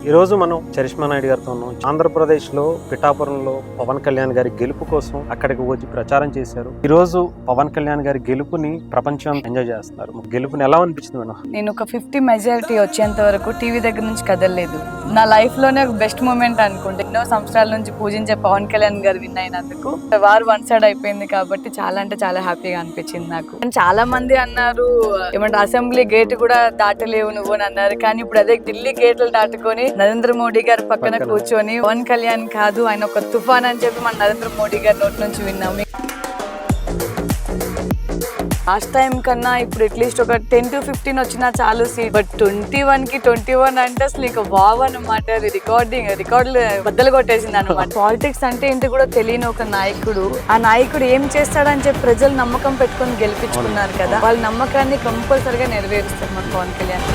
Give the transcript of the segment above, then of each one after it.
ఈ రోజు మనం చరిష్మా నాయుడు గారితో ఉన్నాం. ఆంధ్రప్రదేశ్లో పిఠాపురంలో పవన్ కళ్యాణ్ గారి గెలుపు కోసం అక్కడికి వచ్చి ప్రచారం చేశారు. ఈ రోజు పవన్ కళ్యాణ్ గారి గెలుపుని ప్రపంచం ఎంజాయ్ చేస్తున్నారు. గెలుపుని ఎలా అనిపించింది మేడం? నేను ఒక 50 మెజారిటీ వచ్చేంత వరకు టీవీ దగ్గర నుంచి కదలలేదు. నా లైఫ్ లోనే ఒక బెస్ట్ మూమెంట్ అనుకుంటే. ఎన్నో సంవత్సరాల నుంచి పూజించే పవన్ కళ్యాణ్ గారు విన్ అయినందుకు వారు వన్ సైడ్ అయిపోయింది కాబట్టి చాలా అంటే చాలా హ్యాపీగా అనిపించింది నాకు. చాలా మంది అన్నారు ఏమంటే అసెంబ్లీ గేట్ కూడా దాటలేవు నువ్వు అని అన్నారు. కానీ ఇప్పుడు అదే ఢిల్లీ గేట్లు దాటుకొని నరేంద్ర మోడీ గారి పక్కన కూర్చొని పవన్ కళ్యాణ్ కాదు ఆయన ఒక తుఫాన్ అని చెప్పి మన నరేంద్ర మోడీ గారి నోటి నుంచి విన్నాము. లాస్ట్ టైం కన్నా ఇప్పుడు అట్లీస్ట్ ఒక 10 to 15 వచ్చినా చాలు సీట్. బట్ 21 కి 21 అంటే అసలు ఇక వావ్ అన్నమాట. అది రికార్డులు బద్దలు కొట్టేసింది అనమాట. పాలిటిక్స్ అంటే ఏంటి కూడా తెలియని ఒక నాయకుడు, ఆ నాయకుడు ఏం చేస్తాడని చెప్పి ప్రజలు నమ్మకం పెట్టుకొని గెలిపించుకున్నారు కదా, వాళ్ళ నమ్మకాన్ని కంపల్సరిగా నెరవేరుస్తారు మన పవన్ కళ్యాణ్.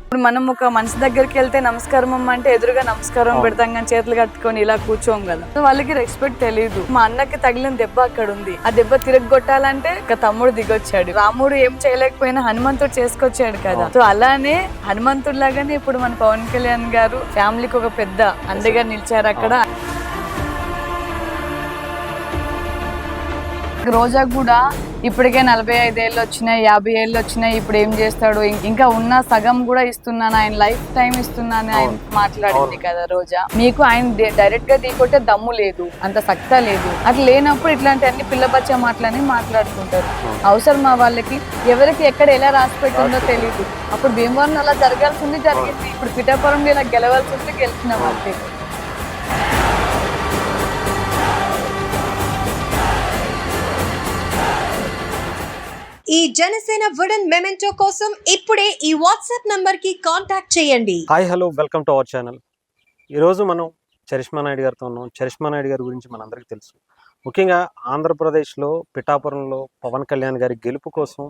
ఇప్పుడు మనం ఒక మనిషి దగ్గరికి వెళ్తే నమస్కారం అమ్మ అంటే ఎదురుగా నమస్కారం పెడతాం కానీ చేతులు కట్టుకొని ఇలా కూర్చోం కదా. వాళ్ళకి రెస్పెక్ట్ తెలియదు. మా అన్నకి తగిలిన దెబ్బ అక్కడ ఉంది, ఆ దెబ్బ తిరగొట్టాలంటే ఒక తమ్ముడు దిగొచ్చాడు. రాముడు ఏం చేయలేకపోయినా హనుమంతుడు చేసుకొచ్చాడు కదా. సో అలానే హనుమంతుడు లాగానే ఇప్పుడు మన పవన్ కళ్యాణ్ గారు ఫ్యామిలీకి ఒక పెద్ద అండగా నిలిచారు అక్కడ. రోజా కూడా ఇప్పటికే 45 ఏళ్ళు వచ్చినాయి, 50 ఏళ్ళు వచ్చినాయి, ఇప్పుడు ఏం చేస్తాడు, ఇంకా ఉన్న సగం కూడా ఇస్తున్నాను, ఆయన లైఫ్ టైం ఇస్తున్నాను ఆయన మాట్లాడింది కదా రోజా. మీకు ఆయన డైరెక్ట్ గా దిగొట్టే దమ్ము లేదు, అంత సక్తా లేదు. అట్లా లేనప్పుడు ఇట్లాంటి అన్ని పిల్లబచ్చ మాటలని మాట్లాడుకుంటారు. అవసరం వాళ్ళకి ఎవరికి ఎక్కడ ఎలా రాసి పెట్టిందో తెలియదు. అప్పుడు భీమవరం అలా జరగాల్సింది జరిగింది, ఇప్పుడు పిఠాపురంలో ఇలా గెలవాల్సింది గెలిచిన వాళ్ళకి. ఈ జనసేన వుడెన్ మెమెంటో కోసం ఇప్పుడే ఈ వాట్సాప్ నంబర్ కి కాంటాక్ట్ చేయండి. Hi hello, welcome to our channel. ఈరోజు మనం చరిష్మా నాయుడు గారితో ఉన్నాం. చరిష్మా నాయుడు గారి గురించి మనందరికీ తెలుసు. ముఖ్యంగా ఆంధ్రప్రదేశ్లో పిఠాపురంలో పవన్ కళ్యాణ్ గారి గెలుపు కోసం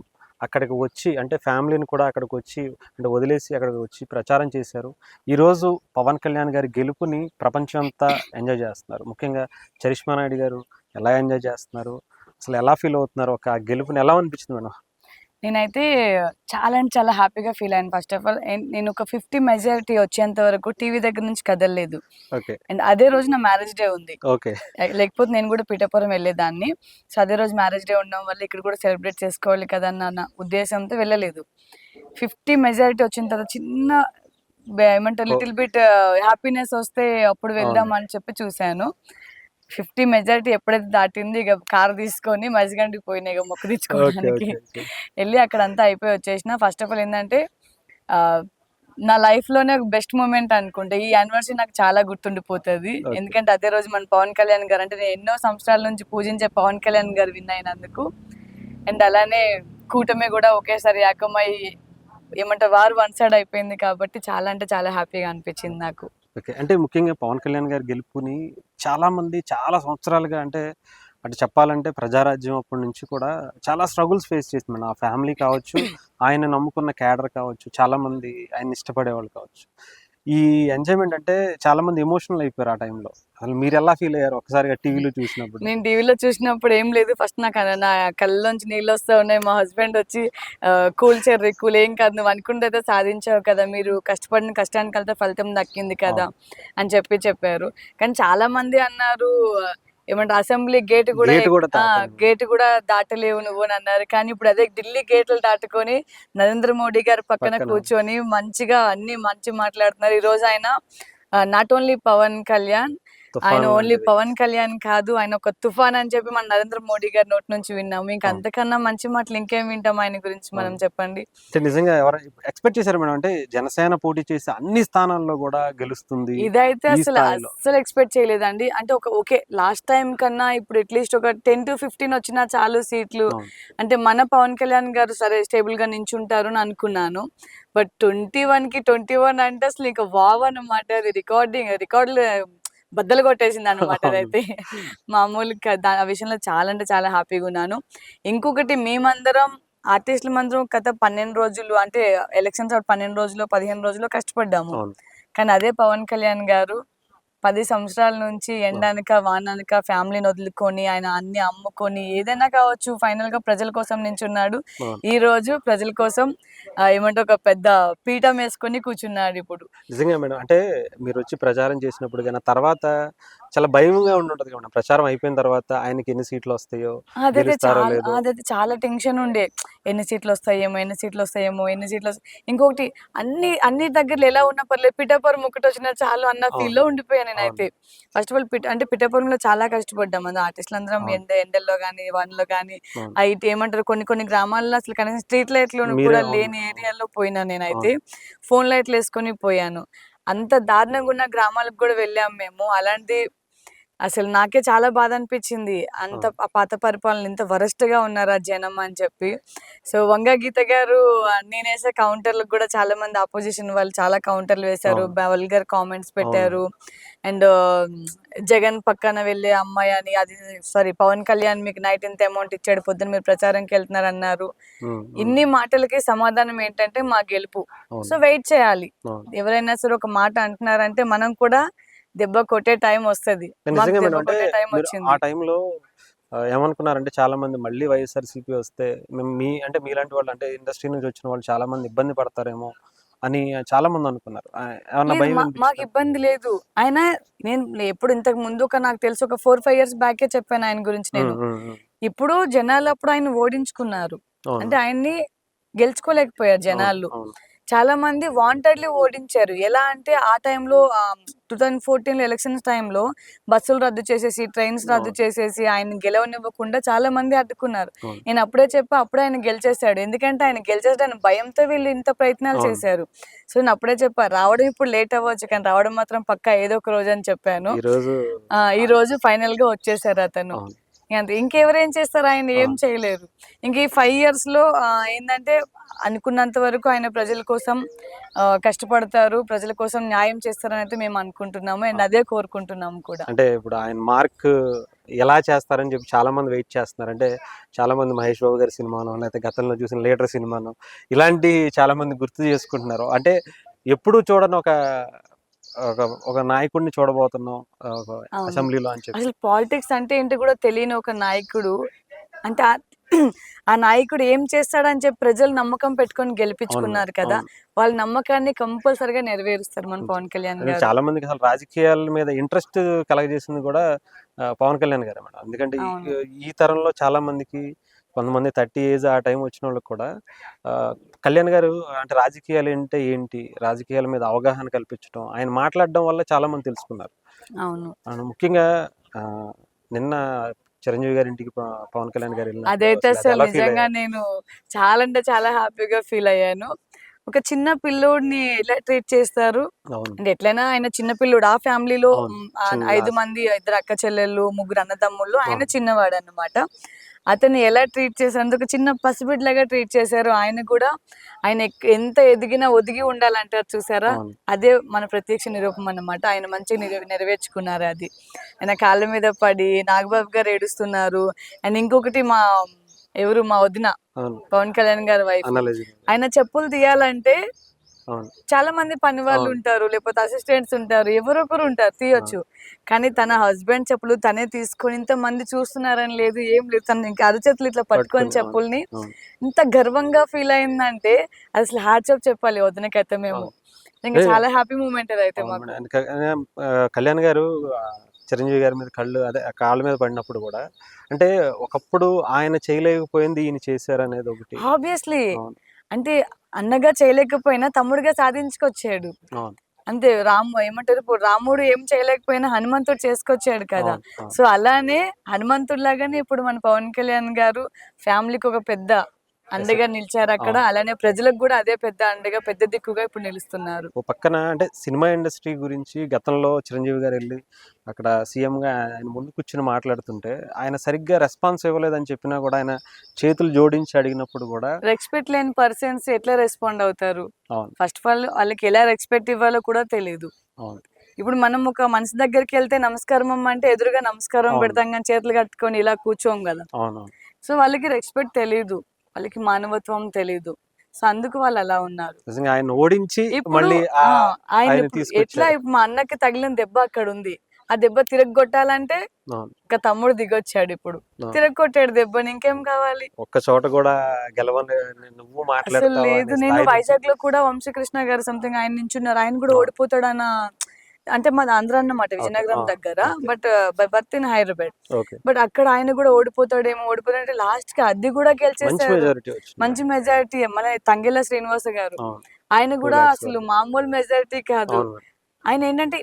అక్కడికి వచ్చి, అంటే ఫ్యామిలీని కూడా అక్కడికి వచ్చి అంటే వదిలేసి అక్కడికి వచ్చి ప్రచారం చేశారు. ఈరోజు పవన్ కళ్యాణ్ గారి గెలుపుని ప్రపంచం అంతా ఎంజాయ్ చేస్తున్నారు. ముఖ్యంగా చరిష్మా నాయుడు గారు ఎలా ఎంజాయ్ చేస్తున్నారు, అసలు ఎలా ఫీల్ అవుతున్నారు, ఒక గెలుపుని ఎలా అనిపించింది మేడం? నేనైతే చాలా అంటే చాలా హ్యాపీగా ఫీల్ అయ్యాను. ఫస్ట్ ఆఫ్ ఆల్ నేను ఒక 50 మెజారిటీ వచ్చేంత వరకు టీవీ దగ్గర నుంచి కదలలేదు. అండ్ అదే రోజు నా మ్యారేజ్ డే ఉంది. లేకపోతే నేను కూడా పిఠాపురం వెళ్ళేదాన్ని. సో అదే రోజు మ్యారేజ్ డే ఉండడం వల్ల ఇక్కడ కూడా సెలబ్రేట్ చేసుకోవాలి కదా అన్న ఉద్దేశంతో వెళ్ళలేదు. 50 మెజారిటీ వచ్చిన తర్వాత చిన్న ఏమంటారు లిటిల్ బిట్ హ్యాపీనెస్ వస్తే అప్పుడు వెళ్దాం అని చెప్పి చూశాను. 50 మెజారిటీ ఎప్పుడైతే దాటింది ఇక కార్ తీసుకొని మజిగండికి పోయినా ఇక మొక్కు తెచ్చుకోవడానికి వెళ్ళి అక్కడ అంతా అయిపోయి వచ్చేసిన. ఫస్ట్ ఆఫ్ ఆల్ ఏంటంటే నా లైఫ్ లోనే ఒక బెస్ట్ మూమెంట్ అనుకుంటే ఈ యానివర్సరీ నాకు చాలా గుర్తుండిపోతుంది. ఎందుకంటే అదే రోజు మన పవన్ కళ్యాణ్ గారు, అంటే నేను ఎన్నో సంవత్సరాల నుంచి పూజించే పవన్ కళ్యాణ్ గారు విన్ అయినందుకు. అండ్ అలానే కూటమి కూడా ఒకేసారి ఏకమై ఏమంటారు వారు వన్ సైడ్ అయిపోయింది కాబట్టి చాలా అంటే చాలా హ్యాపీగా అనిపించింది నాకు. అంటే ముఖ్యంగా పవన్ కళ్యాణ్ గారి గెలుపుని చాలా మంది చాలా సంవత్సరాలుగా, అంటే అటు చెప్పాలంటే ప్రజారాజ్యం అప్పటి నుంచి కూడా చాలా స్ట్రగుల్స్ ఫేస్ చేసింది. ఆ ఫ్యామిలీ కావచ్చు, ఆయన నమ్ముకున్న క్యాడర్ కావచ్చు, చాలా మంది ఆయన ఇష్టపడే వాళ్ళు కావచ్చు. ఈ ఎంజాయ్మెంట్ అంటే చాలా మంది ఎమోషనల్ అయిపోయారు ఆ టైంలో. అసలు మీరు ఎలా ఫీల్ అయ్యారు ఒకసారిగా టీవీలో చూసినప్పుడు? నేను టీవీలో చూసినప్పుడు ఏం లేదు, ఫస్ట్ నా కళ్ళలోంచి నీళ్ళు వస్తూ ఉన్నాయి. మా హస్బెండ్ వచ్చి కూల్ చెర్రీ కూల్, ఏం కాదు నువ్వు అనుకుంటే సాధించావు కదా, మీరు కష్టపడిన కష్టానికి వెళ్తే ఫలితం దక్కింది కదా అని చెప్పారు. కానీ చాలా మంది అన్నారు ఏమంటే అసెంబ్లీ గేట్ కూడా దాటలేవు నువ్వు అని అన్నారు. కానీ ఇప్పుడు అదే ఢిల్లీ గేట్లు దాటుకొని నరేంద్ర మోడీ గారి పక్కన కూర్చొని మంచిగా అన్ని మంచి మాట్లాడుతున్నారు. ఈ రోజు ఆయన నాట్ ఓన్లీ పవన్ కళ్యాణ్, ఆయన ఓన్లీ పవన్ కళ్యాణ్ కాదు ఆయన ఒక తుఫాన్ అని చెప్పి మన నరేంద్ర మోడీ గారి నోటి నుంచి విన్నాము. ఇంకా అంతకన్నా మంచి మాటలు ఇంకేం వింటాం ఆయన గురించి మనం, చెప్పండి. నిజంగా ఎవరు ఎక్స్పెక్ట్ చేశారు మేడం? అంటే జనసేన పోటీ చేసి అన్ని స్థానాల్లో కూడా గెలుస్తుంది, ఇదైతే అసలు ఎక్స్పెక్ట్ చేయలేదండి. అంటే ఓకే లాస్ట్ టైం కన్నా ఇప్పుడు అట్లీస్ట్ ఒక 10 to 15 వచ్చినా చాలు సీట్లు. అంటే మన పవన్ కళ్యాణ్ గారు సరే స్టేబుల్ గా నించుంటారు అని అనుకున్నాను. బట్ 21 కి 21 అంటే అసలు ఇంకా వావ్ అన్నమాట. అది రికార్డులు బద్దలు కొట్టేసింది అనమాట. అదైతే మామూలు ఆ విషయంలో చాలా అంటే చాలా హ్యాపీగా ఉన్నాను. ఇంకొకటి మేమందరం ఆర్టిస్టుల మందరం గత 12 రోజులు, అంటే ఎలక్షన్స్ 12 రోజులు 15 రోజులు కష్టపడ్డాము. కానీ అదే పవన్ కళ్యాణ్ గారు 10 సంవత్సరాల నుంచి ఎండనక వాననక ఫ్యామిలీని వదులుకొని ఆయన అన్ని అమ్ముకొని ఏదైనా కావచ్చు ఫైనల్ గా ప్రజల కోసం నించున్నాడు. అవును. ఈ రోజు ప్రజల కోసం ఏమంటే ఒక పెద్ద పీఠం వేసుకొని కూర్చున్నాడు ఇప్పుడు. నిజంగా మేడం. అంటే మీరొచ్చి ప్రచారం చేసినప్పుడు గాని, ఆ తర్వాత చాలా భయంగా ఉండుంటది కదా! ప్రచారం అయిపోయిన తర్వాత ఆయనకి ఎన్ని సీట్లొస్తాయో, గెలుస్తారో లేదో. అదైతే చాలా టెన్షన్ ఉండే. ఎన్ని సీట్లు వస్తాయేమో, ఎన్ని సీట్లు వస్తాయేమో, ఎన్ని సీట్లు ఇంకొకటి అన్ని దగ్గరలో ఎలా ఉన్నా పర్లేదు పిఠాపురం ఒకటి వచ్చినా చాలు అన్న అవును. ఫీల్ లో ఉండిపోయాను అవును. నేనైతే. ఫస్ట్ ఆఫ్ ఆల్ అంటే పిఠాపురంలో చాలా కష్టపడ్డాం అది ఆర్టిస్టులు అందరం అవును. ఎండల్లో గానీ వానలో గానీ అవును. అయితే ఏమంటారు కొన్ని గ్రామాల్లో అసలు కనీసం స్ట్రీట్ లైట్లు మీరే కూడా అవును. లేని ఏరియాలో పోయినా నేనైతే. అవును. ఫోన్ లైట్లు వేసుకొని పోయాను. అంత దారుణంగా ఉన్న గ్రామాలకు కూడా వెళ్ళాం మేము. అలాంటి అసలు నాకే చాలా బాధ అనిపించింది. అంత అవును. పాత పరిపాలన ఇంత వరస్ట్‌గా ఉన్నారా జనం అని చెప్పి. సో, వంగ గీత గారు నేనేసే కౌంటర్‌లకు గూడా చాలా మంది అపోజిషన్ వాళ్ళు చాలా కౌంటర్‌లు వేశారు. అవును. వల్గర్ కామెంట్స్ అవునండి. పెట్టారు. అండ్ జగన్ పక్కన వెళ్ళే అమ్మాయి అని అది సారీ పవన్ కళ్యాణ్ మీకు నైట్ ఇంత అమౌంట్ ఇచ్చాడు. పొద్దున మీరు ప్రచారంకెళ్తున్నారన్నారు. హ్మ్. హ్మ్. ఇన్ని మాటలకి సమాధానం ఏంటంటే మా గెలుపు. సో, అవును. వెయిట్ చేయాలి. అవును. ఎవరైనా సరే ఒక మాట అంటున్నారంటే మనం కూడా దెబ్బ కొట్టే టైం వస్తది. మాకు నిజంగా దెబ్బ మేడం. అంటే కొట్టే టైం మీరు ఆ వచ్చింది. టైంలో ఏమనుకున్నారంటే చాలామంది మళ్ళీ వైఎస్ఆర్‌సీపీ వస్తే మేము అంటే మీలాంటి వాళ్ళు అంటే ఇండస్ట్రీ నుంచి వచ్చిన వాళ్ళు చాలామంది ఇబ్బంది పడతారేమో అని చాలామంది అనుకున్నారు. ఏమన్నా లేదు భయం మాకు అనిపించిందా? ఇబ్బంది లేదు. ఆయన నేను ఎప్పుడు ఇంతకు ముందు నాకు తెలిసి ఒక 4, 5 ఇయర్స్ బ్యాకే చెప్పాను ఆయన గురించి హ్మ్. నేను. హ్మ్. హ్మ్. ఇప్పుడు జనాలు అప్పుడు ఆయన ఓడించుకున్నారు. అవును. అంటే ఆయన్ని గెలుచుకోలేకపోయారు అవును. జనాలు. అవును. చాలా మంది వాంటెడ్‌లీ ఓడించారు. ఎలా అంటే ఆ టైంలో 2014 ఎలక్షన్స్ టైంలో బస్సులు రద్దు చేసేసి, ట్రైన్స్ రద్దు అవును. చేసేసి ఆయన్ని గెలవనివ్వకుండా చాలా మంది అడ్డుకున్నారు. అవును. నేను అప్పుడే చెప్పా అప్పుడే ఆయన గెలిచేసాడు. ఎందుకంటే ఆయన గెలిచేసాడని భయంతో వీళ్ళు ఇంత ప్రయత్నాలు అవును. చేశారు. సో, నేను అప్పుడే చెప్పా రావడం ఇప్పుడు లేట్ అవ్వచ్చు కానీ రావడం మాత్రం పక్కా ఏదో ఒక రోజు అని చెప్పాను. ఈరోజు ఈరోజు ఫైనల్‌గా వచ్చేసారు అతను. అవును. అంతే. ఇంకెవరేం చేస్తారు? ఆయన ఏం అవును. చేయలేరు. ఇంక ఈ 5 ఇయర్స్‌లో ఏందంటే అనుకున్నంత వరకు ఆయన ప్రజల కోసం కష్టపడతారు. ప్రజల కోసం న్యాయం చేస్తారనైతే మేము అనుకుంటున్నాము. అండ్ అవును. అదే కోరుకుంటున్నాము కూడా. అంటే ఇప్పుడు ఆయన మార్క్ ఎలా చేస్తారని చెప్పి చాలామంది వెయిట్ చేస్తున్నారు. అంటే చాలామంది 'మహేష్ బాబు' గారి సినిమానో, లేకపోతే గతంలో చూసిన 'లీడర్' సినిమానో ఇలాంటి చాలామంది గుర్తు చేసుకుంటున్నారు. అంటే ఎప్పుడు చూడని ఒక ఒక ఒక నాయకుడిని చూడబోతున్నాం ఒక అవును. అసెంబ్లీలో అని చెప్పి. అసలు పాలిటిక్స్ అంటే ఏంటో కూడా తెలియని ఒక నాయకుడు అంటే ఆ నాయకుడు ఏం చేస్తాడని చెప్పి ప్రజలు నమ్మకం పెట్టుకొని అవును మేడం. గెలిపించుకున్నారు కదా! అవును. వాళ్ళ నమ్మకాన్ని కంపల్సరీగా నెరవేరుస్తారు మన పవన్ కళ్యాణ్ అంటే గారు. చాలా మందికి అసలు రాజకీయాల మీద ఇంట్రెస్ట్ కలగజేసింది కూడా పవన్ కళ్యాణ్ గారే మేడం. ఎందుకంటే అవును. ఈ తరంలో చాలా మందికి కొంతమంది 30 ఏజ్ ఆ టైం వచ్చినోళ్ళకి కూడా ఆహ్, కళ్యాణ్ గారు అంటే రాజకీయాలు అంటే ఏంటి? రాజకీయాల మీద అవగాహన కల్పించడం, ఆయన మాట్లాడడం వల్ల చాలా మంది తెలుసుకున్నారు. అవును. ముఖ్యంగా ఆహ్, నిన్న చిరంజీవి గారి ఇంటికి పవన్ కళ్యాణ్ గారు వెళ్ళినప్పుడు అదైతే అసలు అది అసలు ఎలా ఫీల్ నిజంగా అయ్యారు? నేను చాలా అంటే చాలా హ్యాపీగా ఫీల్ అయ్యాను. ఒక చిన్న పిల్లోడిని ఎలా ట్రీట్ చేస్తారు? అవును. అంటే ఎట్లైనా ఆయన చిన్న పిల్లోడు. ఆ ఫ్యామిలీలో అవును. చిన్న 5 మంది 2 అక్క చెల్లెళ్ళు, 3 అన్నదమ్ముళ్ళు. ఆయన అవును. చిన్నవాడన్నమాట. అతన్ని ఎలా ట్రీట్ చేశారు? అంటే ఒక చిన్న పసిబిడ్డలాగా ట్రీట్ చేశారు. ఆయన కూడా ఆయన ఎంత ఎదిగినా ఒదిగి ఉండాలంటారు చూసారా? అవును. అదే మన ప్రత్యక్ష నిరూపణ అన్నమాట. ఆయన మంచిగా నెరవేర్చుకున్నారు అది. ఆయన కాళ్ళ మీద పడి నాగబాబు గారు ఏడుస్తున్నారు. అండ్ ఇంకొకటి మా వదిన అవును. పవన్ కళ్యాణ్ గారి వైఫ్. అనాలజీ. ఆయన చెప్పులు తీయాలంటే అవును. చాలా మంది పనివాళ్ళు అవును. ఉంటారు. లేకపోతే అసిస్టెంట్స్ ఉంటారు. ఎవరో ఒకరు ఉంటారు తీయొచ్చు. అవును. కానీ తన హస్బెండ్ చెప్పులు తనే తీసుకొని ఇంతమంది చూస్తున్నారని లేదు. ఏం లేదు. తను ఇంకా అరచేతులు ఇట్లా పట్టుకొని పట్టుకొని అవును. చెప్పుల్ని అవును. ఇంత గర్వంగా ఫీల్ అయిందంటే అసలు హ్యాట్స్ ఆఫ్ చెప్పాలి వదినకైతే మేము. అవును. ఇంక ఏ చాలా హ్యాపీ మూమెంట్ అదైతే అవును మాకు. మేడం. కళ్యాణ్ గారు చిరంజీవి గారి మీద అదే కాళ్ళ మీద పడినప్పుడు గూడా అంటే ఒకప్పుడు ఆయన చేయలేకపోయింది ఈయన చేశారనేది ఒకటి. ఆబ్వియస్లీ. అవును. అంటే అన్నగా చేయలేకపోయినా తమ్ముడుగా సాధించుకొచ్చాడు. అవును. అంతే ఏమంటారు ఇప్పుడు రాముడు ఏం చేయలేకపోయినా హనుమంతుడు చేసుకొచ్చాడు కదా! అవును. అవును. సో, అలానే హనుమంతుడిలాగానే ఇప్పుడు మన పవన్ కళ్యాణ్ గారు ఫ్యామిలీకి ఒక పెద్ద ఎస్. అండగా నిలిచారక్కడ. అవును. అలానే ప్రజలకు గూడా అదే పెద్ద అండగా, పెద్ద దిక్కుగా ఇప్పుడు నిలుస్తున్నారు. ఓ పక్కన అంటే సినిమా ఇండస్ట్రీ గురించి గతంలో చిరంజీవి గారెళ్లి అక్కడ సీఎంగా ఆయన ముందు కూర్చొని మాట్లాడుతుంటే, ఆయన సరిగ్గా రెస్పాన్స్ ఇవ్వలేదని చెప్పినా గూడా ఆయన చేతులు జోడించి అడిగినప్పుడు గూడా రెస్పెక్ట్ లేని పర్సన్స్ ఎట్లా రెస్పాండ్ అవుతారు? అవును. ఫస్ట్ ఆఫ్ ఆల్ వాళ్ళకి ఎలా రెస్పెక్ట్ ఇవ్వాలో కూడా తెలీదు. అవును. ఇప్పుడు మనం ఒక మనిషి దగ్గరికెళ్తే నమస్కారం అమ్మ అంటే ఎదురుగా నమస్కారం అవును. పెడతాం గానీ చేతులు కట్టుకొని ఇలా కూర్చోం గదా! అవునవును. సో, వాళ్ళకి రెస్పెక్ట్ తెలీదు. వాళ్ళకి మానవత్వం తెలీదు. సో అందుకు వాళ్ళు అలా ఉన్నారు. నిజంగా ఆయన ఓడించి ఇప్పుడు మళ్ళీ ఆయన ఆయన ఇప్పుడు ఎట్లా తీసుకొచ్చారు. ఇప్పుడు మా అన్నకి తగిలిన దెబ్బ అక్కడ ఉంది. ఆ దెబ్బ తిరగొట్టాలంటే అవును. ఇంకా తమ్ముడు దిగొచ్చాడు ఇప్పుడు. అవును. తిరగొట్టాడు దెబ్బని, ఇంకేం కావాలి? ఒక్క చోట కూడా గెలవని నువ్వు అసలు మాట్లాడతావా లేదు. అనే నేను స్థాయి నుంచి. వైజాగ్ లో కూడా వంశకృష్ణ గారు సంథింగ్ ఆయన నించున్నారు. ఆయన కూడా అవును. ఓడిపోతాడన్న, అంటే మాది ఆంధ్ర అన్నమాట, ఓకే. విజయనగరం దగ్గర. Okay. But by birth in Hyderabad. Okay. But అక్కడ ఆయన కూడా ఓడిపోతాడంటే లాస్ట్ కి అది కూడా మంచి గెలిచేశారు. మెజారిటీ వచ్చింది. మంచి మెజారిటీ. మన తంగెళ్ళ శ్రీనివాస గారు, అవును. ఆయన 2 కూడా lakhs అసలు వరకు. మామూలు మెజారిటీ కాదు. అవును. ఆయన ఏంటంటే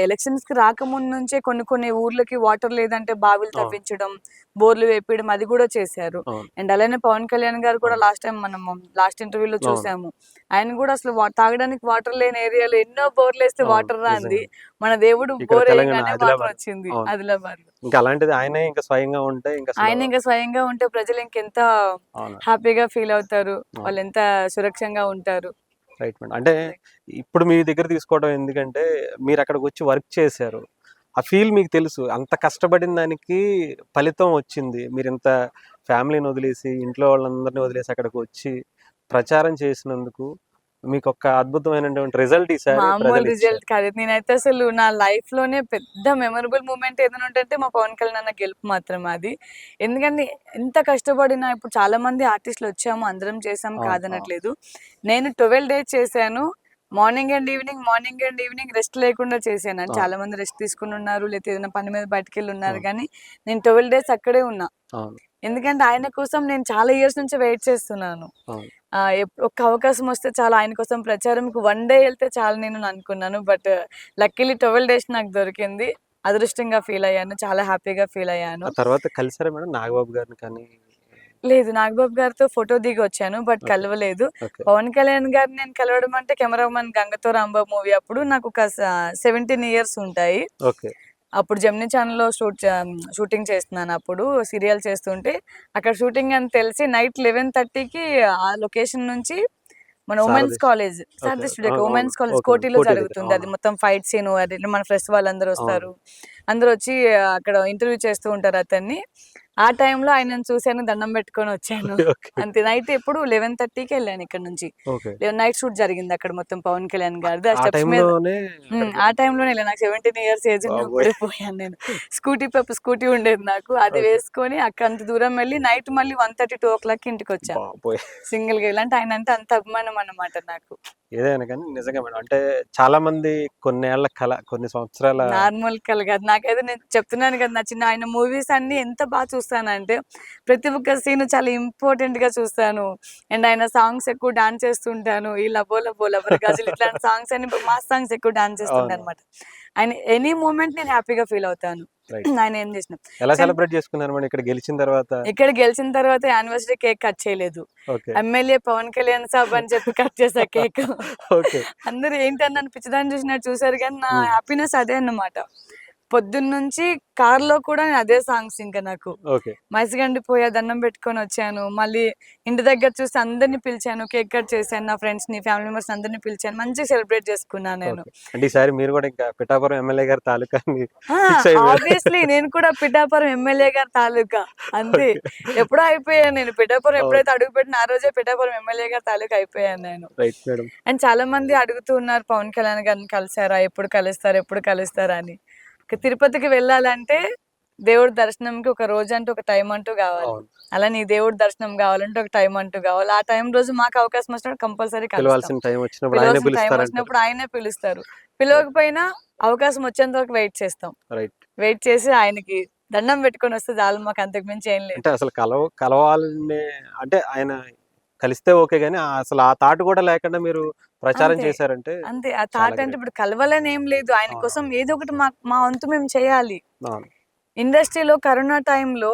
ఎలక్షన్స్ కి రాకముందు నుంచే కొన్ని ఊర్లకి వాటర్ లేదంటే బావిలు అవును. తవ్వించడం, బోర్లు వేపించడం అది కూడా చేశారు. అవును. అండ్ అలానే పవన్ కళ్యాణ్ గారు కూడా అవును. లాస్ట్ టైం మనం లాస్ట్ ఇంటర్వ్యూలో అవును. చూసాము. ఆయన కూడా అసలు తాగడానికి వాటర్ లేని ఏరియాలో ఎన్నో బోర్లు వేస్తే అవును. వాటర్ రాంది. నిజంగా. మన దేవుడు ఇక్కడ బోర్ తెలంగాణ వేయగానే వాటర్ ఆదిలాబాద్. వచ్చింది అవును. ఆదిలాబాద్ లో. ఇంకా అలాంటిది ఆయనే ఇంకా స్వయంగా ఉంటే ఇంకా అసలు. ఆయన ఇంకా స్వయంగా ఉంటే ప్రజలు ఇంకెంత అవును. హ్యాపీగా ఫీల్ అవుతారు, అవును. వాళ్ళు ఎంత సురక్షంగా ఉంటారు. Right madam. అంటే ఇప్పుడు మీ దగ్గర తీసుకోవడం ఎందుకంటే మీరు అక్కడికి వచ్చి వర్క్ చేశారు. ఆ ఫీల్ మీకు తెలుసు. అంత కష్టపడిన దానికి ఫలితం వచ్చింది. మీరు ఇంత ఫ్యామిలీని వదిలేసి, ఇంట్లో వాళ్ళందరిని వదిలేసి అక్కడికి వచ్చి ప్రచారం చేసినందుకు మీకు ఒక అద్భుతమైనటువంటి రిజల్ట్ ఈసారి మామూలు ప్రజలు ఇచ్చారు. రిజల్ట్ కాదు. నేనైతే అసలు నా లైఫ్ లోనే పెద్ద మెమరబుల్ మూమెంట్ ఏదైనా ఉంటంటే మా పవన్ కళ్యాణ్ అన్న గెలుపు మాత్రం అది. ఎందుకంటే ఎంత కష్టపడినా, ఇప్పుడు చాలా మంది ఆర్టిస్టులు వచ్చాము, అందరం చేసాం, అవును. అవును. కాదనట్లేదు. నేను 12 డేస్ చేశాను. మార్నింగ్ అండ్ ఈవినింగ్ రెస్ట్ లేకుండా చేశాను. అని అవును. చాలా మంది రెస్ట్ తీసుకుని ఉన్నారు, లేకపోతే ఏదైనా పని మీద బయటకెళ్ళి ఉన్నారు. అవును. కానీ నేను 12 డేస్ అక్కడే ఉన్నా. అవును. ఎందుకంటే ఆయన కోసం నేను చాలా ఇయర్స్ నుంచి వెయిట్ చేస్తున్నాను. అవును. ఒక్క అవకాశం వస్తే చాలు, ఆయన కోసం ప్రచారంకి 1 డే వెళ్తే చాలు నేను అనుకున్నాను. బట్ లక్కీలీ 12 డేస్ నాకు దొరికింది. అదృష్టంగా ఫీల్ అయ్యాను, చాలా హ్యాపీగా ఫీల్ అయ్యాను. ఆ తర్వాత కలిసారా మేడం నాగబాబు గారిని కానీ? లేదు, నాగబాబు గారితో ఫోటో దిగి వచ్చాను, బట్ ఓకే. కలవలేదు. ఓకే. పవన్ కళ్యాణ్ గారిని నేను కలవడం అంటే కెమెరామన్ గంగతో రాంబాబు మూవీ అప్పుడు నాకు ఒక 17 ఇయర్స్ ఉంటాయి. ఓకే. అప్పుడు జెమినీ ఛానల్లో షూటింగ్ చేస్తున్నాను. అప్పుడు సీరియల్ చేస్తుంటే అక్కడ షూటింగ్ అని తెలిసి నైట్ 11:30కి ఆ లొకేషన్ నుంచి మన women's Sarathi. College, okay. Sarathi studio, అవును. Women's college okay. కోటిలో కోటి దగ్గర. జరుగుతుంది. అది అవును. మొత్తం ఫైట్ సీన్, అది మన ఫ్రెష్ వాళ్ళందరూ అవును. వస్తారు, అందరూ వచ్చి అక్కడ ఇంటర్వ్యూ చేస్తూ ఉంటారు అతన్ని. ఆ టైంలో ఆయనను చూశాను, దండం పెట్టుకొని వచ్చాను. ఓకే. అంతే. నైట్ ఎప్పుడు 11:30కి వెళ్ళాను ఇక్కడ నుంచి. ఓకే. నైట్ షూట్ జరిగింది అక్కడ మొత్తం పవన్ కళ్యాణ్ గారిది. ఆ ఆ స్టెప్స్ మీద టైంలోనే ఆ టైంలోనే వెళ్ళాను. నాకు 17 ఇయర్స్ ఏజ్ బాబోయ్! ఉన్నప్పుడే పోయాను నేను. స్కూటీ ఉండేది నాకు. అది ఓకే. వేసుకొని అక్కడ అంత దూరం వెళ్ళి నైట్ మళ్ళీ 1:30, 2:00కి ఇంటికి వచ్చా బాబోయ్! సింగిల్‌గా. అంటే ఆయన అంటే అంత అభిమానం అన్నమాట నాకు. ఏదైనా కానీ నిజంగా మేడం. అంటే చాలా మంది కొన్నేళ్ల కల, కొన్ని సంవత్సరాల. నార్మల్ కల కాదు. నాకైతే నేను చెప్తున్నాను కదా, నచ్చిన ఆయన మూవీస్ అన్ని ఎంత బాగా చూస్తానంటే ప్రతి ఒక్క సీన్ చాలా ఇంపార్టెంట్ గా చూస్తాను. అండ్ ఆయన సాంగ్స్ ఎక్కువ డాన్స్ చేస్తుంటాను. ఈ లబో లబో లబర్ గాజులు ఇట్లాంటి సాంగ్స్ అన్ని, మాస్ సాంగ్స్ ఎక్కువ డాన్స్ చేస్తుంటాను అవును. అనమాట. ఆయన ఎనీ మూమెంట్ నేను హ్యాపీగా ఫీల్ అవుతాను. రైట్. ఆయన ఏం చేసిన. ఎలా సెలబ్రేట్ చేసుకున్నారు మేడం ఇక్కడ గెలిచిన తర్వాత? ఇక్కడ గెలిచిన తర్వాత యానివర్సరీ కేక్ కట్ చేయలేదు. ఓకే. ఎమ్మెల్యే పవన్ కళ్యాణ్ సాబ్ అని చెప్పి కట్ చేసా కేక్. ఓకే. అందరూ ఏంటని నన్ను పిచ్చిదాన్ని చూసినట్టు చూసారు, కానీ నా హ్మ్. హ్యాపీనెస్ అదే అన్నమాట. పొద్దున్నుంచి కార్లో కూడా నేను అదే సాంగ్స్. ఇంకా నాకు ఓకే. మైసిగండిపోయా, దండం పెట్టుకొని వచ్చాను. మళ్ళీ ఇంటి దగ్గర చూసి అందరిని పిలిచాను, కేక్ కట్ చేశాను, నా ఫ్రెండ్స్ ని, ఫ్యామిలీ మెంబర్స్ అందరిని పిలిచాను, మంచిగా సెలబ్రేట్ చేసుకున్నాను నేను. ఓకే. అంటే ఈసారి మీరు కూడా ఇంకా పిఠాపురం ఎమ్మెల్యే గారి తాలూకాని ఫిక్స్ అయిపోయారు. ఆబ్వియస్లీ నేను కూడా పిఠాపురం ఎమ్మెల్యే గారి తాలూకా అంతే. ఓకే. ఎప్పుడో అయిపోయాను నేను. పిఠాపురం అవును. ఎప్పుడైతే అడుగు పెట్టిన ఆ రోజే పిఠాపురం ఎమ్మెల్యే గారి తాలూకా అయిపోయాను నేను. Right madam. అండ్ చాలా మంది అడుగుతూ ఉన్నారు, పవన్ కళ్యాణ్ గారిని కలిసారా, ఎప్పుడు కలుస్తారా అని. తిరుపతికి వెళ్ళాలంటే దేవుడి దర్శనంకి ఒక రోజు అంటూ, ఒక టైం అంటూ కావాలి. అవును. అలా నీ దేవుడి దర్శనం కావాలంటే ఒక టైం అంటూ కావాలి. ఆ టైం రోజు మాకు అవకాశం వచ్చినప్పుడు కంపల్సరీ కలుస్తాం. పిలవాల్సిన టైం వచ్చినప్పుడు ఆయనే పిలవాల్సిన టైం పిలుస్తారంటారు. వచ్చినప్పుడు ఆయనే పిలుస్తారు. పిలవకపోయినా అవకాశం వచ్చేంత వరకు వెయిట్ చేస్తాం. రైట్. వెయిట్ చేసి ఆయనకి దండం పెట్టుకొని వస్తే చాలు, మాకు అంతకు మించి ఏం లేదు. అంటే అసలు కలవాలని అంటే ఆయన కలిస్తే ఓకే గానీ అసలు ఆ థాట్ కూడా లేకుండా మీరు ప్రచారం అంతే. చేశారంటే అంతే. ఆ చాలా థాట్ అంటే గ్రేట్. ఇప్పుడు కలవాలని ఏం లేదు. ఆయన అవును. కోసం ఏదో ఒకటి మా వంతు మేము చేయాలి. అవును. ఇండస్ట్రీలో కరోనా టైంలో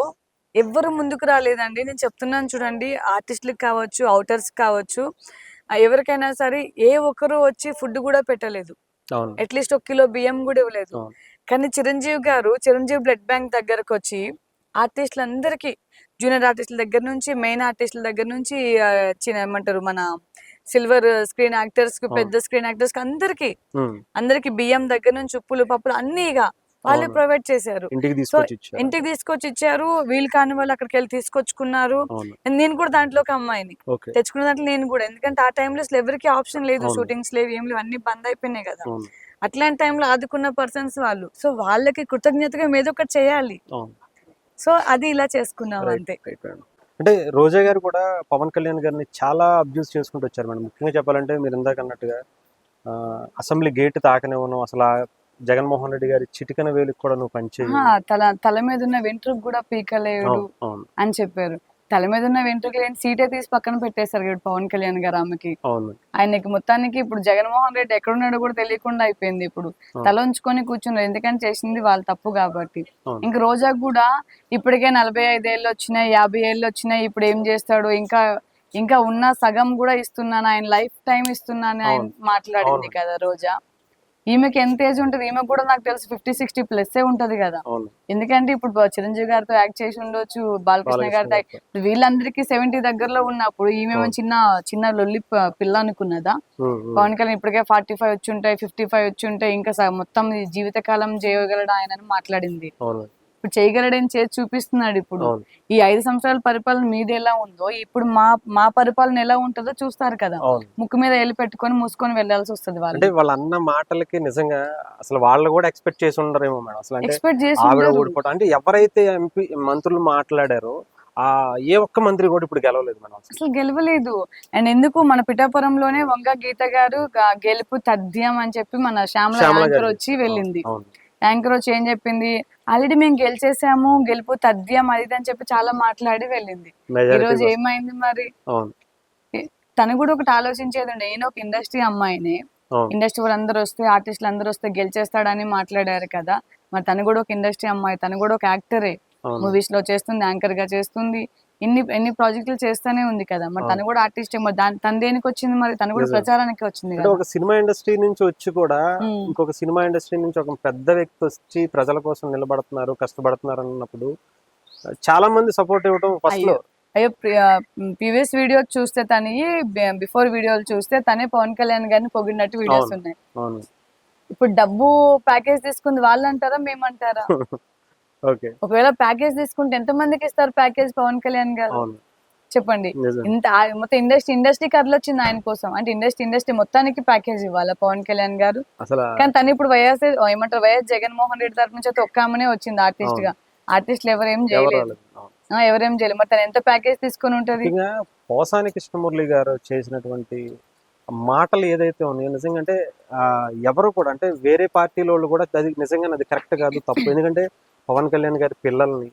ఎవ్వరు ముందుకు రాలేదండి. నేను చెప్తున్నాను చూడండి, ఆర్టిస్టులకు కావచ్చు, ఔటర్స్ కావచ్చు, ఎవరికైనా సరే ఏ ఒక్కరు వచ్చి ఫుడ్ కూడా పెట్టలేదు. అవును. అట్లీస్ట్ 1 కిలో బియ్యం కూడా ఇవ్వలేదు. అవును. కానీ చిరంజీవి బ్లడ్ బ్యాంక్ దగ్గరకు వచ్చి ఆర్టిస్టులందరికీ, జూనియర్ ఆర్టిస్టుల దగ్గర నుంచి, మెయిన్ ఆర్టిస్టుల దగ్గర నుంచి, ఏమంటారు మన సిల్వర్ స్క్రీన్ యాక్టర్స్ కి, అవును. పెద్ద స్క్రీన్ యాక్టర్స్ కి, హ్మ్. అందరికి బియ్యం దగ్గర నుంచి ఉప్పులు, పప్పులు అన్ని ఇక వాళ్ళే అవును. ప్రొవైడ్ చేశారు. ఇంటికి సో తీసుకొచ్చి ఇచ్చారు. ఇంటికి తీసుకొచ్చి ఇచ్చారు. వీళ్ళు కాని వాళ్ళు అక్కడికి వెళ్ళి తీసుకొచ్చుకున్నారు. అవును. And నేను కూడా దాంట్లో ఒక అమ్మాయిని. ఓకే. తెచ్చుకున్న దాంట్లో నేను కూడా. ఎందుకంటే ఆ టైంలో అసలు ఎవరికి ఆప్షన్ లేదు. అవును. షూటింగ్స్ లేవు, ఏం లేవు, అన్ని బంద్ అయిపోయినాయి కదా. అవును. అట్లాంటి టైంలో ఆదుకున్న పర్సన్స్ వాళ్ళు. సో వాళ్ళకి కృతజ్ఞతగా ఏదో ఒకటి చేయాలి. అవును. సో అది ఇలా చేసుకున్నాం రైట్. అంతే. Right madam. అంటే రోజా గారు కూడా పవన్ కళ్యాణ్ గారిని చాలా అబ్యూస్ చేసుకుంటూ వచ్చారు మేడం. ముఖ్యంగా చెప్పాలంటే మీరు ఇందాక అన్నట్టుగా అసెంబ్లీ గేట్ తాకనివ్వను, అసలు ఆ జగన్మోహన్ రెడ్డి గారి చిటికన వేలికి కూడా నువ్వు పనిచేయి. తల మీద ఉన్న వెంట్రుకు కూడా పీకలేడు అవును. అవును. అని చెప్పారు. తల మీద ఉన్న వెంట్రుకు లేని సీటే తీసి పక్కన పెట్టేశారు ఇప్పుడు పవన్ కళ్యాణ్ గారు ఆమెకి. అవును. ఆయనకి మొత్తానికి ఇప్పుడు జగన్మోహన్ రెడ్డి ఎక్కడున్నాడో కూడా తెలియకుండా అయిపోయింది. ఇప్పుడు అవును. తల ఉంచుకొని కూర్చున్నారు. ఎందుకంటే చేసింది వాళ్ళ తప్పు కాబట్టి. అవును. ఇంక రోజా కూడా ఇప్పటికే 45 ఏళ్ళు వచ్చినాయి, 50 ఏళ్ళు వచ్చినాయి. ఇప్పుడు ఏం చేస్తాడు, ఇంకా ఇంకా ఉన్న సగం కూడా ఇస్తున్నాను, ఆయన లైఫ్ టైం ఇస్తున్నాను ఆయన అవును. మాట్లాడింది అవును. కదా రోజా. ఈమెకి ఎంత ఏజ్ ఉంటది? ఈమెకు కూడా నాకు తెలిసి 50-60 ప్లస్ ఉంటది కదా. అవును. ఎందుకంటే ఇప్పుడు చిరంజీవి గారితో యాక్ట్ చేసి ఉండొచ్చు, బాలకృష్ణ గారితో వీళ్ళందరికీ 70 దగ్గరలో ఉన్నప్పుడు ఈమె చిన్న చిన్న లొల్లి పిల్ల అనుకున్నదా? పవన్ కళ్యాణ్ ఇప్పటికే 45 వచ్చి ఉంటాయి, 55 వచ్చి ఉంటాయి, ఇంకా మొత్తం జీవితకాలం చేయగలడు ఆయన అని మాట్లాడింది. ఇప్పుడు చేయగలడని చేసి చూపిస్తున్నాడు. ఇప్పుడు ఈ 5 సంవత్సరాల పరిపాలన మీది ఎలా ఉందో ఇప్పుడు మా పరిపాలన ఎలా ఉంటుందో చూస్తారు కదా. ముక్కు మీద ఏళ్ళు పెట్టుకొని మూసుకొని వెళ్లాల్సి వస్తుంది వాళ్ళు. అంటే వాళ్ళ అన్న మాటలకి నిజంగా అసలు వాళ్ళు కూడా ఎక్స్పెక్ట్ చేసి ఉండరేమో మేడం. అసలు అంటే ఎక్స్పెక్ట్ చేసి ఆవిడ ఓడిపోవడం అంటే ఎవరైతే ఎంపీ మంత్రులు మాట్లాడారో ఏ ఒక్క మంత్రి కూడా ఇప్పుడు గెలవలేదు మేడం. అసలు గెలవలేదు. అండ్ ఎందుకు మన పిఠాపురంలోనే వంగ గీత గారు గెలుపు తథ్యం అని చెప్పి మన శ్యామల యాంకర్ వచ్చి వెళ్ళింది. యాంకర్ వచ్చి ఏం చెప్పింది, ఆల్రెడీ మేము గెలిచేసాము, గెలుపు తథ్యం అది అని చెప్పి చాలా మాట్లాడి వెళ్ళింది. ఈ రోజు ఏమైంది మరి? తను కూడా ఒకటి ఆలోచించేది ఉండే, నేను ఒక ఇండస్ట్రీ అమ్మాయిని, ఇండస్ట్రీ వాళ్ళందరూ వస్తే, ఆర్టిస్టులు అందరూ వస్తే గెలిచేస్తాడని మాట్లాడారు కదా. మరి తను కూడా ఒక ఇండస్ట్రీ అమ్మాయి, తను కూడా ఒక యాక్టరే, మూవీస్ లో చేస్తుంది, యాంకర్ గా చేస్తుంది, ఎన్ని ప్రాజెక్టులు చేస్తూనే ఉంది కదా. మరి తను కూడా ఆర్టిస్ట్, మరి తన దేనికి వచ్చింది? మరి తను కూడా ప్రచారానికి వచ్చింది కదా. ఒక సినిమా ఇండస్ట్రీ నుంచి వచ్చి కూడా ఇంకొక సినిమా ఇండస్ట్రీ నుంచి ఒక పెద్ద వ్యక్తి వచ్చి ప్రజల కోసం నిలబడుతున్నారు, కష్టపడుతున్నారు అన్నప్పుడు చాలా మంది సపోర్ట్ ఇవ్వడం ఫస్ట్ లో. అయ్యో, ప్రీవియస్ వీడియో చూస్తే తను, బిఫోర్ వీడియోలు చూస్తే తనే పవన్ కళ్యాణ్ గారిని పొగిడినట్టు వీడియోస్ ఉన్నాయి. ఇప్పుడు డబ్బు ప్యాకేజ్ తీసుకుంది వాళ్ళు అంటారా, మేమంటారా? ఒకవేళ ప్యాకేజ్ తీసుకుంటే ఎంత మందికి ఇస్తారు ప్యాకేజ్ పవన్ కళ్యాణ్ గారు? చెప్పండి. ఇంత మొత్తం ఇండస్ట్రీ కర్లు వచ్చింది ఆయన కోసం. అంటే ఇండస్ట్రీ మొత్తానికి ప్యాకేజ్ ఇవ్వాలా పవన్ కళ్యాణ్ గారు? కానీ తను ఇప్పుడు వైఎస్ జగన్మోహన్ రెడ్డి తరఫు నుంచి ఒక్క ఆమెనే వచ్చింది ఆర్టిస్ట్ గా. ఆర్టిస్టులు ఎవరేం చేయలేదు. మరి తను ఎంత ప్యాకేజ్ తీసుకొని ఉంటది? పోసాని కృష్ణమురళి గారు చేసినటువంటి మాటలు ఏదైతే ఉన్నాయో నిజంగా అంటే ఎవరు కూడా అంటే వేరే పార్టీలో కూడా అది నిజంగా అది కరెక్ట్ కాదు, తప్పు. ఎందుకంటే పవన్ కళ్యాణ్ గారి పిల్లల్ని,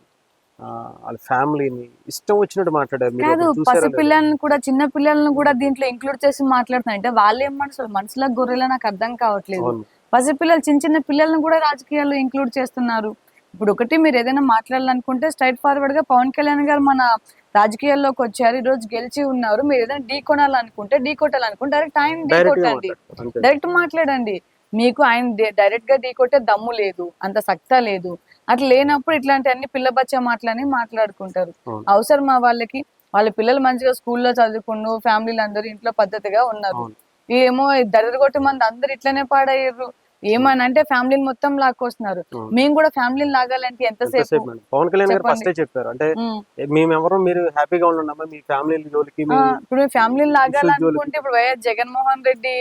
వాళ్ళ ఫ్యామిలీని ఇష్టం వచ్చినట్టు మాట్లాడారు. కాదు, పసి పిల్లల్ని కూడా, చిన్న పిల్లల్ని కూడా దీంట్లో ఇంక్లూడ్ చేసి మాట్లాడుతున్నారు. అంటే వాళ్ళేం మనసులో గొర్రెలా నాకు అర్థం కావట్లేదు. పసి పిల్లలు, చిన్న పిల్లల్ని కూడా రాజకీయాల్లో ఇంక్లూడ్ చేస్తున్నారు. ఇప్పుడు ఒకటి మీరు ఏదైనా మాట్లాడాలనుకుంటే స్ట్రైట్ ఫార్వర్డ్ గా పవన్ కళ్యాణ్ గారు మన రాజకీయాల్లోకి వచ్చారు, ఈ రోజు గెలిచి ఉన్నారు. మీరు ఏదైనా ఢీ కొనాలనుకుంటే, ఢీ కొట్టాలనుకుంటే డైరెక్ట్ ఆయన ఢీ కొట్టండి, డైరెక్ట్ మాట్లాడండి. మీకు ఆయన డైరెక్ట్ గా ఢీ కొట్టే దమ్ము లేదు, అంత సక్తా లేదు. అట్లా లేనప్పుడు ఇట్లాంటి అన్ని పిల్ల బచ్చా మాటలని మాట్లాడుకుంటారు. అవసరమా వాళ్ళకి? వాళ్ళ పిల్లలు మంచిగా స్కూల్లో చదువుకున్న ఫ్యామిలీలు అందరూ ఇంట్లో పద్ధతిగా ఉన్నారు. ఏమో దరిద్రగొట్టు మంది అందరు ఇట్లనే పాడయ్యారు. ఏమని అంటే ఫ్యామిలీని మొత్తం లాక్కొస్తున్నారు. మేము కూడా ఫ్యామిలీని లాగాలంటే ఎంతసేపు? పవన్ కళ్యాణ్ గారు ఫస్టే చెప్పారు, అంటే మేమెవరో మీరు హ్యాపీగా ఉండమ్మా, మీ ఫ్యామిలీ జోలికి. ఇప్పుడు ఫ్యామిలీని లాగాలనుకుంటే ఇప్పుడు వైఎస్ జగన్మోహన్ రెడ్డి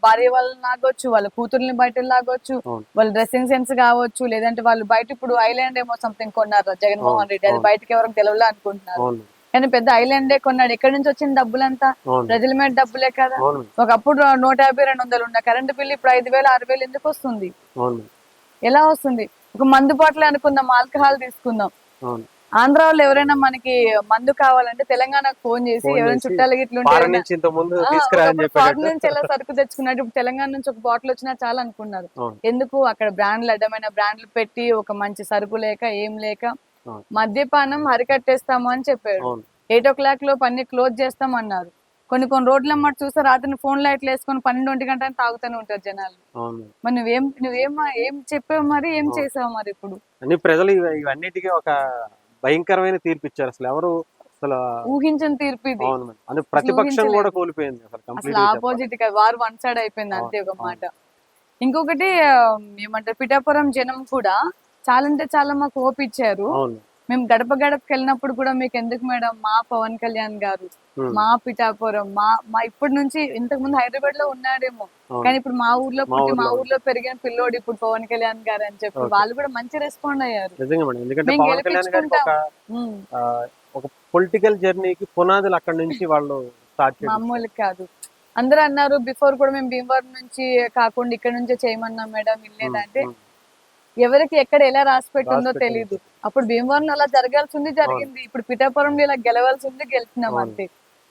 భార్య వాళ్ళని లాగొచ్చు, వాళ్ళ కూతుర్ని బయట లాగొచ్చు, వాళ్ళ డ్రెస్సింగ్ సెన్స్ కావచ్చు, లేదంటే వాళ్ళు బయట ఇప్పుడు ఐలాండ్ ఏమో సంథింగ్ కొన్నారు జగన్మోహన్ రెడ్డి, అది బయటకి ఎవరికి తెలవలే అనుకుంటున్నారు. కానీ పెద్ద ఐలాండే కొన్నాడు. ఎక్కడి నుంచి వచ్చిన డబ్బులంతా ప్రజల మీద డబ్బులే కదా. ఒకప్పుడు 150-200 ఉన్న కరెంట్ బిల్లు ఇప్పుడు 5,000-6,000 ఎందుకు వస్తుంది? ఎలా వస్తుంది? ఒక మందు బాటలు అనుకుందాం, ఆల్కహాల్ తీసుకుందాం. ఆంధ్ర వాళ్ళు ఎవరైనా మనకి మందు కావాలంటే తెలంగాణకు ఫోన్ చేసి, ఎవరైనా చుట్టాలు గిట్లు ఫారెన్ నుంచి ఎలా సరుకు తెచ్చుకున్నట్టు ఇప్పుడు తెలంగాణ నుంచి ఒక బాటిల్ వచ్చినా చాలా అనుకున్నారు. ఎందుకు? అక్కడ బ్రాండ్లు, అడ్డమైన బ్రాండ్లు పెట్టి ఒక మంచి సరుకు లేక ఏం లేక మద్యపానం హరికట్టేస్తాము అని చెప్పాడు. 8 o'clock లోపు అన్ని క్లోజ్ చేస్తామన్నారు. కొన్ని రోడ్ల మాట చూస్తే రాత్రి ఫోన్ లైట్లు వేసుకొని 12 గంటలు తాగుతూనే ఉంటారు జనాలు. మరి నువ్వేం చెప్పావు, మరి ఏం చేసావు? మరి ఇప్పుడు అన్ని ప్రజలు ఇవన్నిటికీ ఒక భయంకరమైన తీర్పు ఇచ్చారు. అసలు ఎవరు అసలు ఊహించని తీర్పు ఇది. ప్రతిపక్షం కూడా కోల్పోయింది. అసలు ఆపోజిట్ గా వారు వన్ సైడ్ అయిపోయింది అంతే ఒక మాట. ఇంకొకటి ఏమంటారు, పిఠాపురం జనం కూడా చాలా అంటే చాలా మాకు హోప్ ఇచ్చారు. అవును. మేము గడప గడపకి వెళ్ళినప్పుడు కూడా మీకు ఎందుకు మేడం, మా పవన్ కళ్యాణ్ గారు, మా పిఠాపురం, మా మా ఇప్పటి నుంచి ఇంతకు ముందు హైదరాబాద్ లో ఉన్నాడేమో, అవును. కానీ ఇప్పుడు మా ఊర్లో మా పుట్టి మా ఊర్లో ఊర్లో పెరిగిన పిల్లోడు ఇప్పుడు పవన్ కళ్యాణ్ గారు అని చెప్పి ఓకే. వాళ్ళు కూడా మంచి రెస్పాండ్ అయ్యారు. నిజంగా మేడం. ఎందుకంటే మేము పవన్ కళ్యాణ్ గారికి గెలిపించుకుంటాం. ఉమ్, ఒక పొలిటికల్ జర్నీకి పునాదులు అక్కడి నుంచి వాళ్ళు స్టార్ట్ చేశారు. మామూలు కాదు. అందరూ అన్నారు బిఫోర్ కూడా మేము భీమవరం నుంచి కాకుండా ఇక్కడ నుంచే చేయమన్నాం మేడం, ఇల్లేదంటే ఎవరికి ఎక్కడ ఎలా రాసి పెట్టిందో రాసి తెలియదు. పెట్టిందో. అప్పుడు భీమవరం అలా జరగాల్సింది జరిగింది, ఇప్పుడు పిఠాపురంలో ఇలా గెలవాల్సింది గెలిచినాం అవును. అంతే.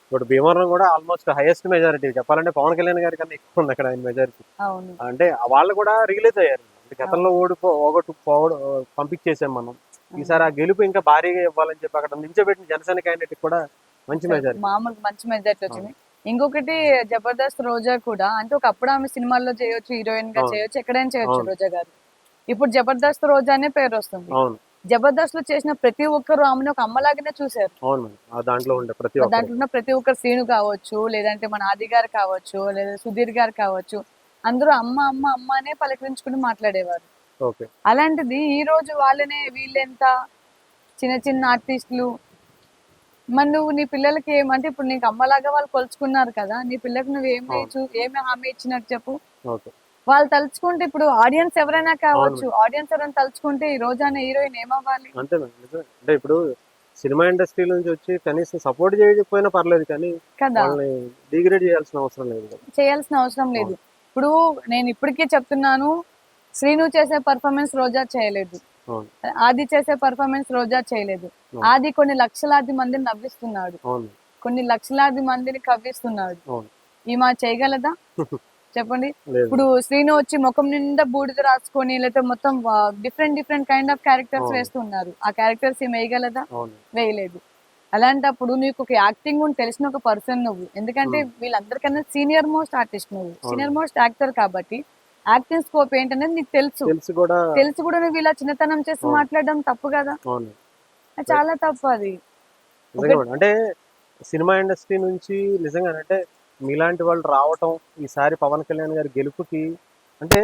ఇప్పుడు భీమవరం కూడా ఆల్మోస్ట్ హైయెస్ట్ మెజారిటీ చెప్పాలంటే పవన్ కళ్యాణ్ గారి కన్నా ఎక్కువ ఉంది అక్కడ ఆయన మెజారిటీ. అవును. అంటే వాళ్ళు కూడా రిలీజ్ అయ్యారు. అంటే గతంలో పంపించేసాం మనం. ఈసారి ఆ గెలుపు ఇంకా భారీగా ఇవ్వాలని చెప్పి అక్కడ నిల్చోబెట్టిన జనసేన క్యాండిడేట్ కూడా మంచి మెజారిటీ. మామూలు మంచి మెజార్టీ వచ్చింది. ఇంకొకటి జబర్దస్త్ రోజా కూడా, అంటే ఒకప్పుడు ఆమె సినిమాల్లో చేయొచ్చు, హీరోయిన్ గా అవును. చేయొచ్చు, ఎక్కడైనా చేయొచ్చు అవును. రోజా గారు. ఇప్పుడు జబర్దస్త్ రోజా అనే పేరు వస్తుంది. అవును. జబర్దస్త్ లో చేసిన ప్రతి ఒక్కరు ఆమెను ఒక అమ్మలాగానే చూశారు. అవును మేడం. ఆ దాంట్లో ఉండే ప్రతి దాంట్లో ఒక్కరు ఉన్న ప్రతి ఒక్కరు, శ్రీను కావచ్చు, లేదంటే మన ఆది గారు కావచ్చు, లేదా సుధీర్ గారు కావచ్చు, అందరూ అమ్మ అమ్మ అమ్మ అనే పలకరించుకుని మాట్లాడేవారు. ఓకే. అలాంటిది ఈ రోజు వాళ్ళనే వీళ్ళెంత చిన్న చిన్న ఆర్టిస్టులు. మరి నువ్వు నీ పిల్లలకి ఏమంటే ఇప్పుడు నీకు అమ్మలాగా వాళ్ళు కొలుచుకున్నారు కదా, నీ పిల్లకి నువ్వు ఏమి హామీ ఇచ్చినట్టు చెప్పు. ఓకే. వాళ్ళు తలుచుకుంటే ఇప్పుడు ఆడియన్స్ ఎవరైనా కావచ్చు, అవును. ఆడియన్స్ ఎవరైనా తలుచుకుంటే ఈ రోజు అనే హీరోయిన్ ఏమవ్వాలి అంతే మేడం. నిజమే. అంటే ఇప్పుడు సినిమా ఇండస్ట్రీ నుంచి వచ్చి కనీసం సపోర్ట్ చేయకపోయినా పర్లేదు కానీ కదా, వాళ్ళని డిగ్రేడ్ చేయాల్సిన అవసరం లేదు కదా. చేయాల్సిన అవసరం లేదు. ఇప్పుడు నేను ఇప్పటికే చెప్తున్నాను, శ్రీను చేసే పర్ఫార్మెన్స్ రోజా చేయలేదు, అవును. ఆది చేసే పర్ఫార్మెన్స్ రోజా చేయలేదు. అవును. ఆది కొన్ని లక్షలాది మందిని నవ్విస్తున్నాడు, అవును. కొన్ని లక్షలాది మందిని కవ్విస్తున్నాడు. అవును. ఈమె చేయగలదా చెప్పండి. లేదు. ఇప్పుడు శ్రీను వచ్చి ముఖం నిండా బూడిద రాసుకొని లేకపోతే మొత్తం different different kind of characters అవును. వేస్తున్నారు. ఆ క్యారెక్టర్స్ ఈమె వేయగలదా? అవును. వేయలేదు. అలాంటప్పుడు నీకు ఒక యాక్టింగ్ తెలిసిన ఒక పర్సన్ నువ్వు, ఎందుకంటే వీళ్ళందరికన్నా సీనియర్ మోస్ట్ ఆర్టిస్ట్ నువ్వు, సీనియర్ మోస్ట్ యాక్టర్ కాబట్టి యాక్టింగ్ స్కోప్ ఏంటనేది నీకు తెలుసు. తెలిసి కూడా నువ్వు ఇలా చిన్నతనం చేసి అవును. మాట్లాడడం తప్పు కదా, అవును. అది చాలా తప్పు. అది నిజంగా మేడం. అంటే సినిమా ఇండస్ట్రీ నుంచి నిజంగా అంటే మీలాంటి వాళ్ళు రావటం ఈసారి పవన్ కళ్యాణ్ గారి గెలుపుకి అంటే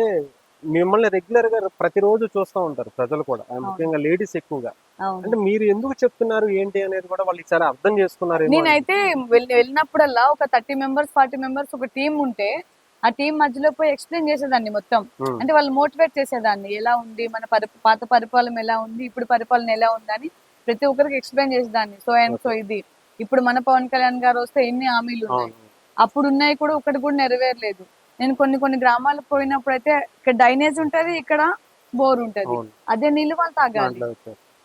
మిమ్మల్ని రెగ్యులర్ గా ప్రతిరోజు చూస్తూ ఉంటారు ప్రజలు కూడా, ముఖ్యంగా లేడీస్ ఎక్కువగా. అవును. అంటే మీరు ఎందుకు చెప్తున్నారు ఏంటి అనేది కూడా వాళ్ళు ఈసారి అర్థం చేసుకున్నారు. నేనైతే వెళ్ళినప్పుడల్లా ఒక 30 మెంబర్స్ 40 మెంబర్స్ ఒక టీం ఉంటే ఆ టీం మధ్యలో పోయి ఎక్స్ప్లెయిన్ చేసేదాన్ని మొత్తం. అంటే వాళ్ళు మోటివేట్ చేసేదాన్ని, ఎలా ఉంది మన పాత పరిపాలన ఎలా ఉంది, ఇప్పుడు పరిపాలన ఎలా ఉంది అని ప్రతి ఒక్కరికి ఎక్స్ప్లెయిన్ చేసేదాన్ని. సో అండ్ సో ఇది ఇప్పుడు మన పవన్ కళ్యాణ్ గారు వస్తే ఎన్ని హామీలు ఉన్నాయి, అప్పుడు ఉన్నాయి కూడా ఒకటి కూడా నెరవేరలేదు. నేను కొన్ని గ్రామాలకు పోయినప్పుడు అయితే ఇక్కడ డ్రైనేజ్ ఉంటది, ఇక్కడ బోర్ ఉంటది, అదే నీళ్ళు వాళ్ళు తాగాలి.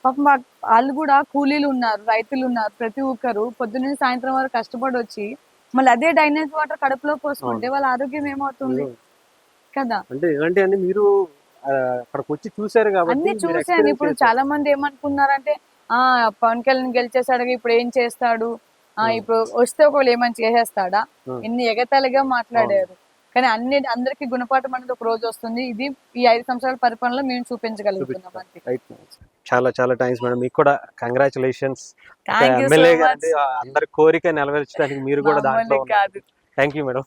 పాపం వాళ్ళు కూడా కూలీలు ఉన్నారు, రైతులు ఉన్నారు, ప్రతి ఒక్కరు పొద్దున్న సాయంత్రం వరకు కష్టపడి వచ్చి మళ్ళీ అదే డ్రైనేజ్ వాటర్ కడుపులో పోసుకుంటే వాళ్ళ ఆరోగ్యం ఏమవుతుంది కదా. అంటే ఇలాంటివన్నీ మీరు అక్కడికి వచ్చి చూసారు కాబట్టి అన్ని చూసాను. ఇప్పుడు చాలా మంది ఏమనుకున్నారంటే పవన్ కళ్యాణ్ గెలిచేసాడు ఇప్పుడు ఏం చేస్తాడు, ఇప్పుడు వస్తే ఒకవేళ ఏమని చేసేస్తాడా, ఎన్ని ఎగతాళిగా మాట్లాడారు. కానీ అందరికి గుణపాఠం అనేది ఒక రోజు వస్తుంది. ఇది ఈ 5 సంవత్సరాల పరిపాలనలో మేము చూపించగలుగుతున్నాం అంతే. చాలా చాలా థ్యాంక్స్ మేడం. మీకు కూడా congratulations. Thank you so MLA much. గారి అందరి కోరిక నెరవేర్చడానికి మీరు కూడా దాంట్లో ఉన్నారు. Thank you madam.